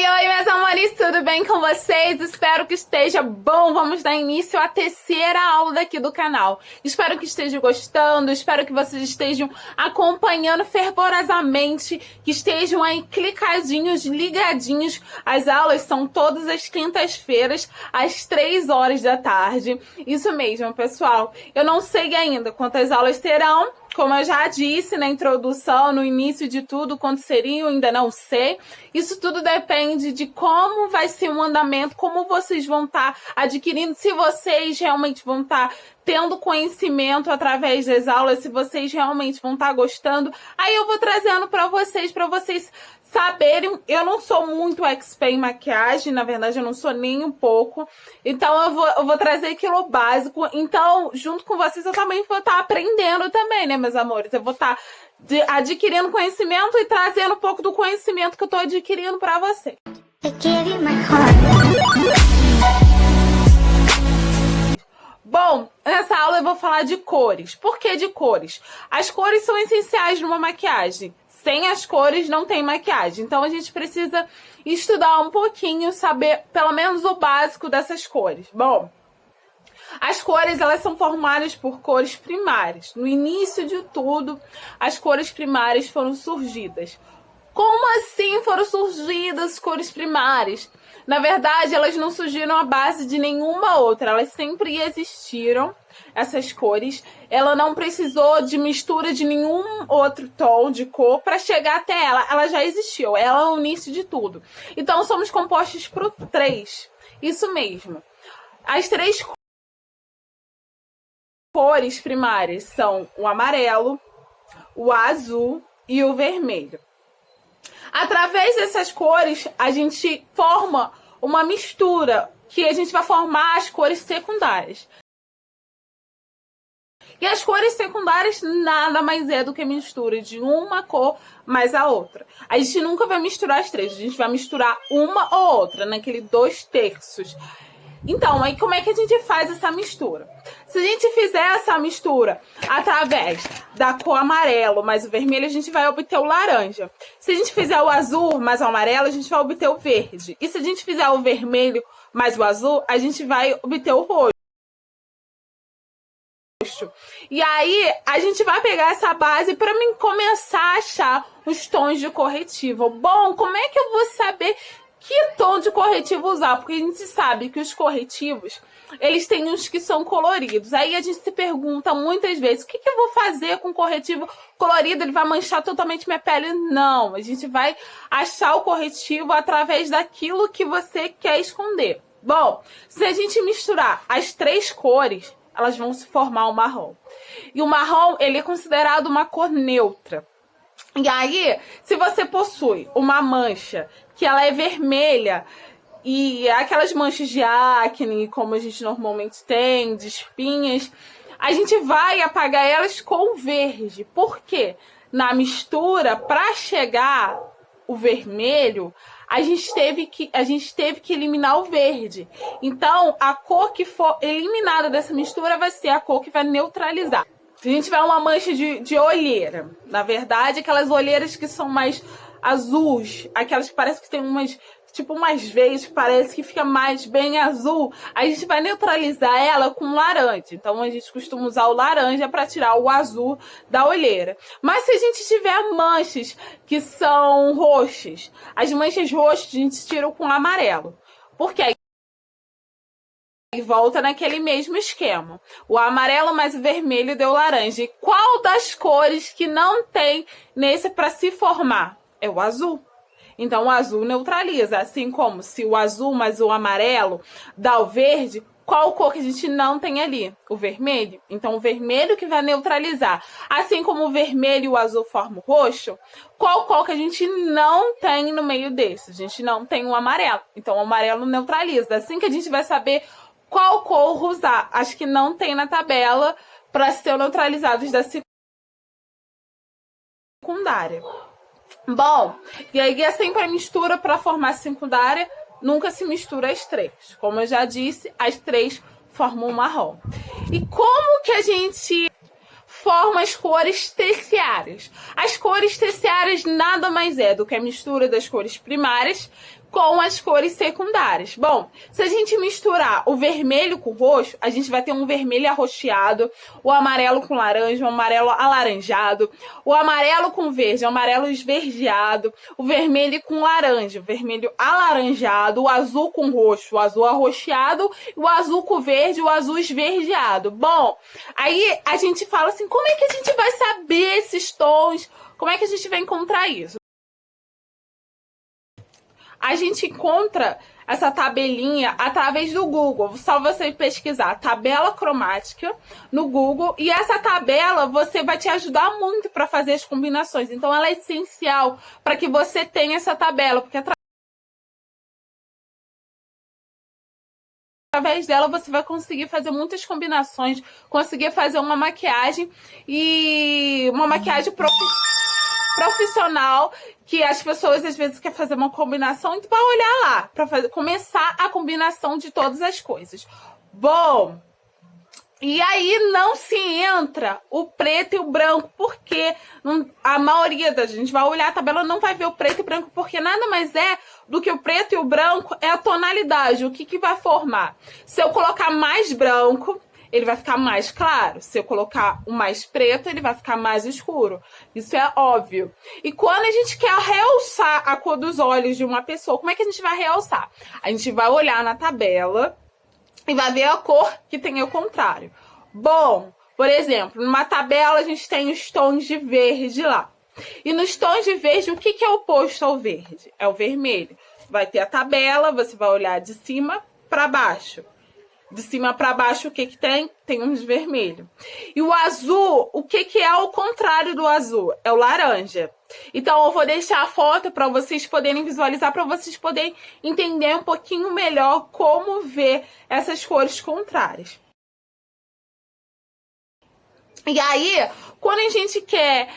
Oi, meus amores, tudo bem com vocês? Espero que esteja bom. Vamos dar início à terceira aula daqui do canal. Espero que estejam gostando, espero que vocês estejam acompanhando fervorosamente, que estejam aí clicadinhos, ligadinhos. As aulas são todas as quintas-feiras, às 3 horas da tarde. Isso mesmo, pessoal. Eu não sei ainda quantas aulas terão. Como eu já disse na introdução, no início de tudo, quanto seriam, ainda não sei. Isso tudo depende de como vai ser o andamento, como vocês vão estar adquirindo, se vocês realmente vão estar tendo conhecimento através das aulas, se vocês realmente vão estar gostando. Aí eu vou trazendo para vocês saberem. Eu não sou muito expert em maquiagem, na verdade eu não sou nem um pouco, então eu vou trazer aquilo básico. Então, junto com vocês, eu também vou estar aprendendo também, né, meus amores? Eu vou estar adquirindo conhecimento e trazendo um pouco do conhecimento que eu tô adquirindo para vocês. Bom, nessa aula eu vou falar de cores. Por que de cores? As cores são essenciais numa maquiagem. Sem as cores não tem maquiagem. Então a gente precisa estudar um pouquinho, saber pelo menos o básico dessas cores. Bom, as cores, elas são formadas por cores primárias. No início de tudo, as cores primárias foram surgidas. Como assim foram surgidas as cores primárias? Na verdade, elas não surgiram à base de nenhuma outra. Elas sempre existiram, essas cores. Ela não precisou de mistura de nenhum outro tom de cor para chegar até ela. Ela já existiu. Ela é o início de tudo. Então, somos compostos por 3. Isso mesmo. As 3 cores primárias são o amarelo, o azul e o vermelho. Através dessas cores, a gente forma uma mistura, que a gente vai formar as cores secundárias. E as cores secundárias nada mais é do que mistura de uma cor mais a outra. A gente nunca vai misturar as 3, a gente vai misturar uma ou outra, naquele 2/3. Então, aí como é que a gente faz essa mistura? Se a gente fizer essa mistura através da cor amarelo mais o vermelho, a gente vai obter o laranja. Se a gente fizer o azul mais o amarelo, a gente vai obter o verde. E se a gente fizer o vermelho mais o azul, a gente vai obter o roxo. E aí, a gente vai pegar essa base para mim começar a achar os tons de corretivo. Bom, como é que eu vou saber que tom de corretivo usar? Porque a gente sabe que os corretivos, eles têm uns que são coloridos. Aí a gente se pergunta muitas vezes, o que eu vou fazer com corretivo colorido? Ele vai manchar totalmente minha pele? Não, a gente vai achar o corretivo através daquilo que você quer esconder. Bom, se a gente misturar as 3 cores, elas vão se formar o marrom. E o marrom, ele é considerado uma cor neutra. E aí, se você possui uma mancha que ela é vermelha e aquelas manchas de acne, como a gente normalmente tem, de espinhas, a gente vai apagar elas com verde. Por quê? Na mistura, para chegar o vermelho, a gente teve que eliminar o verde. Então, a cor que for eliminada dessa mistura vai ser a cor que vai neutralizar. Se a gente tiver uma mancha de olheira, na verdade, aquelas olheiras que são mais azuis, aquelas que parecem que tem umas veias, que parece que fica mais bem azul, a gente vai neutralizar ela com laranja. Então, a gente costuma usar o laranja para tirar o azul da olheira. Mas se a gente tiver manchas que são roxas, as manchas roxas a gente tira com amarelo. Por quê? E volta naquele mesmo esquema. O amarelo mais o vermelho deu laranja. E qual das cores que não tem nesse para se formar? É o azul. Então o azul neutraliza. Assim como se o azul mais o amarelo dá o verde, qual cor que a gente não tem ali? O vermelho. Então o vermelho que vai neutralizar. Assim como o vermelho e o azul formam o roxo, qual cor que a gente não tem no meio desse? A gente não tem o amarelo. Então o amarelo neutraliza. Assim que a gente vai saber qual cor usar. As que não tem na tabela para ser neutralizados da secundária. Bom, e aí é sempre a mistura para formar secundária, nunca se mistura as 3. Como eu já disse, as 3 formam o marrom. E como que a gente forma as cores terciárias? As cores terciárias nada mais é do que a mistura das cores primárias com as cores secundárias. Bom, se a gente misturar o vermelho com o roxo, a gente vai ter um vermelho arroxeado, o amarelo com laranja, o amarelo alaranjado, o amarelo com verde, o amarelo esverdeado, o vermelho com laranja, o vermelho alaranjado, o azul com roxo, o azul arroxeado, o azul com verde, o azul esverdeado. Bom, aí a gente fala assim, como é que a gente vai saber esses tons? Como é que a gente vai encontrar isso? A gente encontra essa tabelinha através do Google. Só você pesquisar tabela cromática no Google e essa tabela você vai te ajudar muito para fazer as combinações. Então ela é essencial para que você tenha essa tabela, porque através dela você vai conseguir fazer muitas combinações, conseguir fazer uma maquiagem e uma maquiagem profissional, que as pessoas às vezes querem fazer uma combinação, então vai olhar lá para começar a combinação de todas as coisas. Bom, e aí não se entra o preto e o branco, porque a maioria da gente vai olhar a tabela, não vai ver o preto e o branco, porque nada mais é do que o preto e o branco é a tonalidade, o que vai formar. Se eu colocar mais branco, ele vai ficar mais claro. Se eu colocar o mais preto, ele vai ficar mais escuro. Isso é óbvio. E quando a gente quer realçar a cor dos olhos de uma pessoa, como é que a gente vai realçar? A gente vai olhar na tabela e vai ver a cor que tem ao contrário. Bom, por exemplo, numa tabela a gente tem os tons de verde lá. E nos tons de verde, o que é oposto ao verde? É o vermelho. Vai ter a tabela, você vai olhar de cima para baixo. De cima para baixo, o que tem? Tem um vermelho. E o azul, o que é o contrário do azul? É o laranja. Então, eu vou deixar a foto para vocês poderem visualizar, para vocês poderem entender um pouquinho melhor como ver essas cores contrárias. E aí, quando a gente quer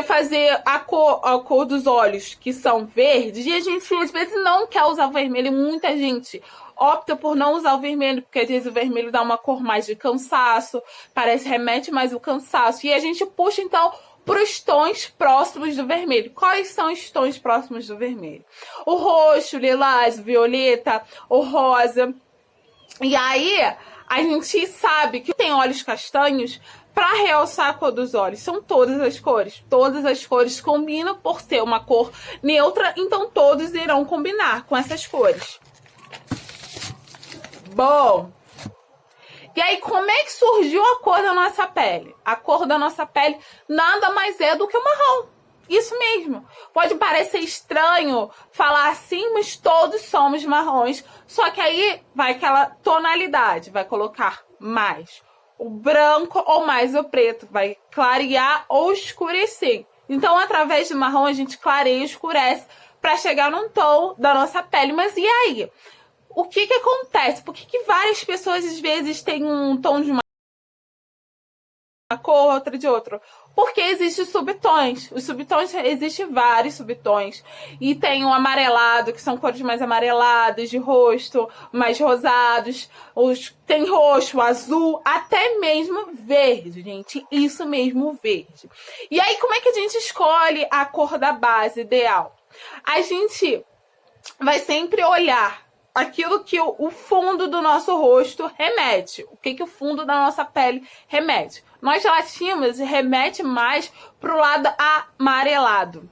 fazer a cor dos olhos, que são verdes, e a gente às vezes não quer usar o vermelho, e muita gente opta por não usar o vermelho, porque às vezes o vermelho dá uma cor mais de cansaço, remete mais o cansaço, e a gente puxa então para os tons próximos do vermelho. Quais são os tons próximos do vermelho? O roxo, o lilás, o violeta, o rosa. E aí, a gente sabe que tem olhos castanhos. Para realçar a cor dos olhos, são todas as cores. Todas as cores combinam por ser uma cor neutra, então todos irão combinar com essas cores. Bom, e aí como é que surgiu a cor da nossa pele? A cor da nossa pele nada mais é do que o marrom. Isso mesmo. Pode parecer estranho falar assim, mas todos somos marrons. Só que aí vai aquela tonalidade, vai colocar mais o branco ou mais o preto, vai clarear ou escurecer. Então, através do marrom, a gente clareia e escurece para chegar num tom da nossa pele. Mas e aí? O que acontece? Por que várias pessoas, às vezes, têm um tom de uma cor, outra de outro? Porque existem subtons. Os subtons, existem vários subtons. E tem o amarelado, que são cores mais amareladas, de rosto, mais rosados. Tem roxo, azul, até mesmo verde, gente. Isso mesmo, verde. E aí, como é que a gente escolhe a cor da base ideal? A gente vai sempre olhar aquilo que o fundo do nosso rosto remete. O que o fundo da nossa pele remete? Nós latinos remete mais pro lado amarelado.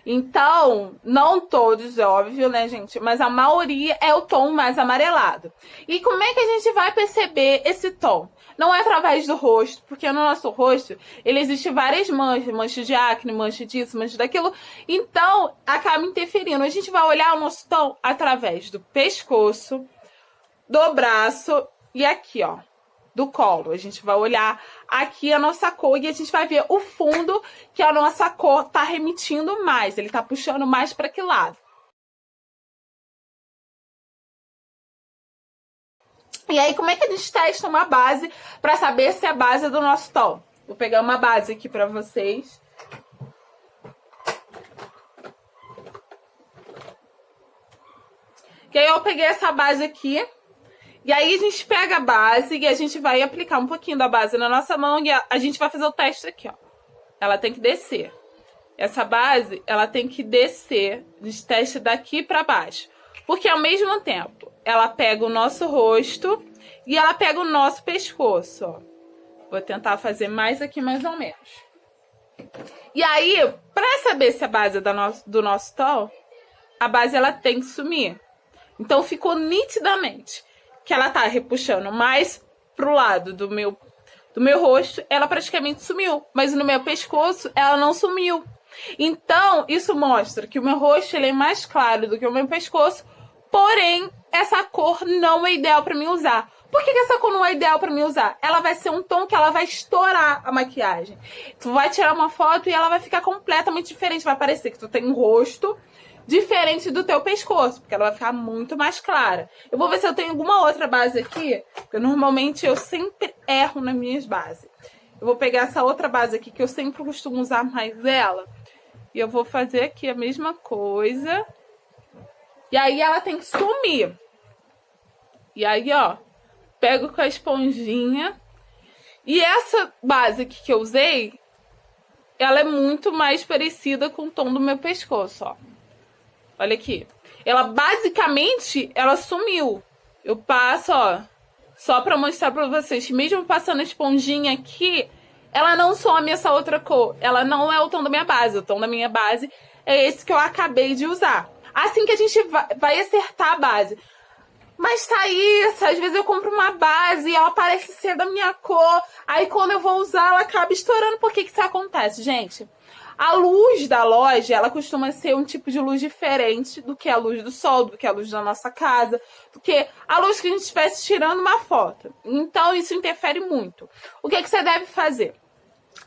Então, não todos, é óbvio, né, gente? Mas a maioria é o tom mais amarelado. E como é que a gente vai perceber esse tom? Não é através do rosto, porque no nosso rosto ele existe várias manchas, manchas de acne, manchas disso, manchas daquilo. Então, acaba interferindo. A gente vai olhar o nosso tom através do pescoço, do braço e aqui, ó, do colo. A gente vai olhar aqui a nossa cor e a gente vai ver o fundo que a nossa cor tá remetindo mais. Ele tá puxando mais para que lado. E aí, como é que a gente testa uma base para saber se é a base é do nosso tom? Vou pegar uma base aqui para vocês. E aí, eu peguei essa base aqui. E aí, a gente pega a base e a gente vai aplicar um pouquinho da base na nossa mão. E a gente vai fazer o teste aqui, ó. Ela tem que descer. Essa base, ela tem que descer. A gente testa daqui para baixo. Porque ao mesmo tempo, ela pega o nosso rosto e ela pega o nosso pescoço, ó. Vou tentar fazer mais aqui, mais ou menos. E aí, pra saber se a base é do nosso tom, a base ela tem que sumir. Então ficou nitidamente que ela tá repuxando mais pro lado do meu rosto, ela praticamente sumiu. Mas no meu pescoço, ela não sumiu. Então, isso mostra que o meu rosto ele é mais claro do que o meu pescoço, porém, essa cor não é ideal pra mim usar. Por que essa cor não é ideal pra mim usar? Ela vai ser um tom que ela vai estourar a maquiagem. Tu vai tirar uma foto e ela vai ficar completamente diferente. Vai parecer que tu tem um rosto diferente do teu pescoço, porque ela vai ficar muito mais clara. Eu vou ver se eu tenho alguma outra base aqui, porque normalmente eu sempre erro nas minhas bases. Eu vou pegar essa outra base aqui, que eu sempre costumo usar mais ela, e eu vou fazer aqui a mesma coisa. E aí ela tem que sumir. E aí, ó, pego com a esponjinha. E essa base aqui que eu usei, ela é muito mais parecida com o tom do meu pescoço, ó. Olha aqui. Ela basicamente, ela sumiu. Eu passo, ó, só pra mostrar pra vocês. Mesmo passando a esponjinha aqui, ela não some essa outra cor. Ela não é o tom da minha base. O tom da minha base é esse que eu acabei de usar. Assim que a gente vai acertar a base. Mas tá isso, às vezes eu compro uma base e ela parece ser da minha cor. Aí quando eu vou usar, ela acaba estourando. Por que que isso acontece, gente? A luz da loja, ela costuma ser um tipo de luz diferente do que a luz do sol, do que a luz da nossa casa, do que a luz que a gente estivesse tirando uma foto. Então, isso interfere muito. O que você deve fazer?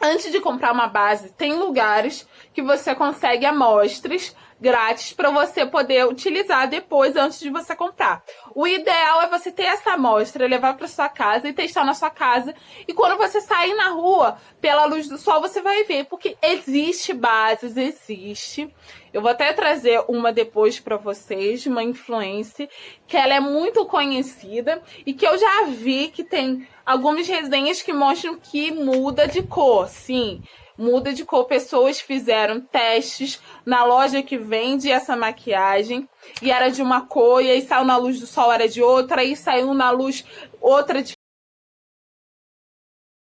Antes de comprar uma base, tem lugares que você consegue amostras grátis para você poder utilizar depois, antes de você comprar. O ideal é você ter essa amostra, levar para sua casa e testar na sua casa. E quando você sair na rua, pela luz do sol, você vai ver. Porque existe bases, existe. Eu vou até trazer uma depois para vocês, uma influencer, que ela é muito conhecida e que eu já vi que tem algumas resenhas que mostram que muda de cor, sim. Muda de cor. Pessoas fizeram testes na loja que vende essa maquiagem e era de uma cor, e aí saiu na luz do sol, era de outra, aí saiu na luz outra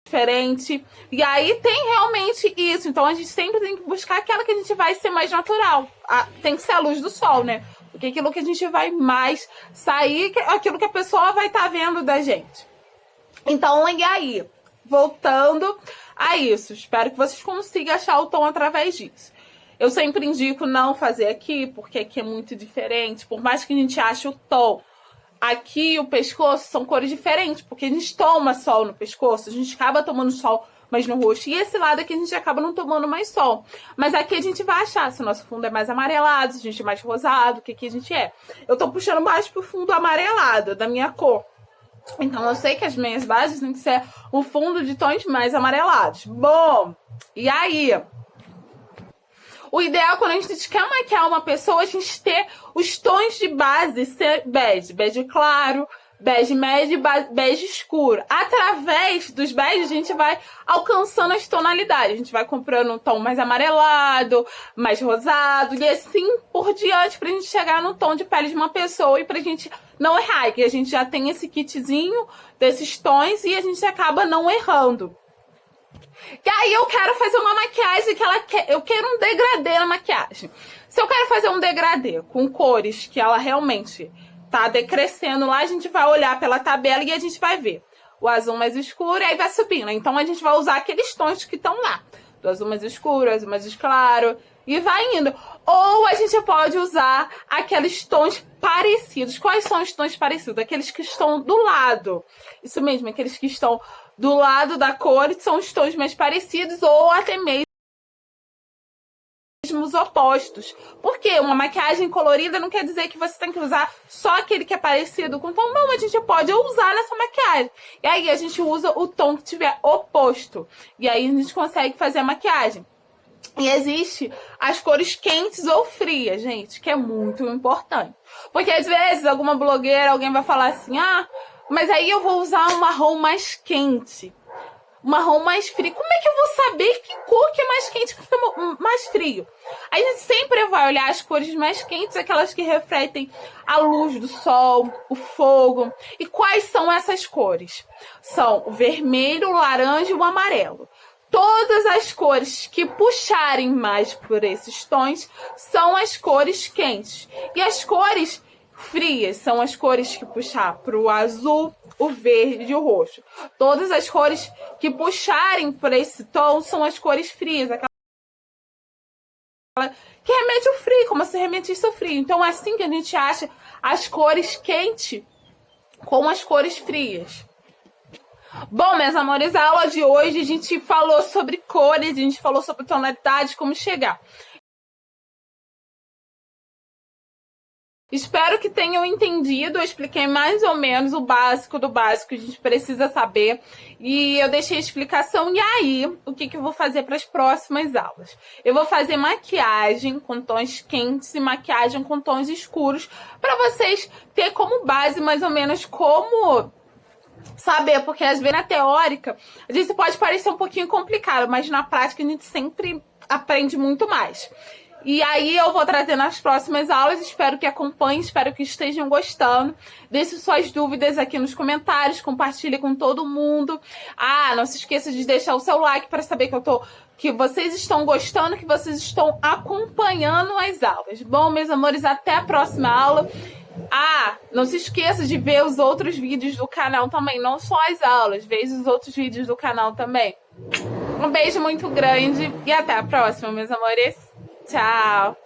diferente. E aí tem realmente isso. Então a gente sempre tem que buscar aquela que a gente vai ser mais natural. Tem que ser a luz do sol, né? Porque aquilo que a gente vai mais sair, aquilo que a pessoa vai estar vendo da gente. Então, e aí? Voltando a isso, espero que vocês consigam achar o tom através disso. Eu sempre indico não fazer aqui, porque aqui é muito diferente. Por mais que a gente ache o tom, aqui e o pescoço são cores diferentes, porque a gente toma sol no pescoço, a gente acaba tomando sol mais no rosto. E esse lado aqui a gente acaba não tomando mais sol. Mas aqui a gente vai achar se o nosso fundo é mais amarelado, se a gente é mais rosado, o que que a gente é. Eu tô puxando mais pro fundo amarelado, da minha cor. Então eu sei que as minhas bases têm que ser um fundo de tons mais amarelados. Bom, e aí? O ideal quando a gente quer maquiar uma pessoa, a gente ter os tons de base ser bege. Bege claro, bege médio e bege escuro. Através dos beges a gente vai alcançando as tonalidades. A gente vai comprando um tom mais amarelado, mais rosado e assim por diante pra gente chegar no tom de pele de uma pessoa e pra gente não errar. Que a gente já tem esse kitzinho desses tons e a gente acaba não errando. E aí eu quero fazer uma maquiagem eu quero um degradê na maquiagem. Se eu quero fazer um degradê com cores que ela realmente tá decrescendo lá, a gente vai olhar pela tabela e a gente vai ver o azul mais escuro e aí vai subindo. Então a gente vai usar aqueles tons que estão lá. Do azul mais escuro, azul mais claro e vai indo. Ou a gente pode usar aqueles tons parecidos. Quais são os tons parecidos? Aqueles que estão do lado. Isso mesmo, aqueles que estão do lado da cor são os tons mais parecidos ou até mesmo os opostos. Porque uma maquiagem colorida não quer dizer que você tem que usar só aquele que é parecido com o tom. Não, a gente pode usar nessa maquiagem. E aí a gente usa o tom que tiver oposto. E aí a gente consegue fazer a maquiagem. E existe as cores quentes ou frias, gente, que é muito importante. Porque às vezes alguma blogueira, alguém vai falar assim, ah, mas aí eu vou usar um marrom mais quente. marrom mais frio. Como é que eu vou saber que cor que é mais quente e que é mais frio? A gente sempre vai olhar as cores mais quentes, aquelas que refletem a luz do sol, o fogo. E quais são essas cores? São o vermelho, o laranja e o amarelo. Todas as cores que puxarem mais por esses tons são as cores quentes. E as cores frias são as cores que puxar para o azul, o verde e o roxo. Todas as cores que puxarem por esse tom são as cores frias, aquela que remete ao frio, como se remetisse ao frio. Então é assim que a gente acha as cores quentes com as cores frias. Bom, meus amores, a aula de hoje a gente falou sobre cores, a gente falou sobre tonalidades, como chegar. Espero que tenham entendido, eu expliquei mais ou menos o básico do básico que a gente precisa saber. E eu deixei a explicação. E aí, o que eu vou fazer para as próximas aulas? Eu vou fazer maquiagem com tons quentes e maquiagem com tons escuros, para vocês terem como base mais ou menos como saber, porque às vezes na teórica a gente pode parecer um pouquinho complicado, mas na prática a gente sempre aprende muito mais. E aí eu vou trazer nas próximas aulas, espero que acompanhem, espero que estejam gostando. Deixe suas dúvidas aqui nos comentários, compartilhe com todo mundo. Ah, não se esqueça de deixar o seu like para saber que vocês estão gostando, que vocês estão acompanhando as aulas. Bom, meus amores, até a próxima aula. Ah, não se esqueça de ver os outros vídeos do canal também, não só as aulas, veja os outros vídeos do canal também. Um beijo muito grande e até a próxima, meus amores. Tchau!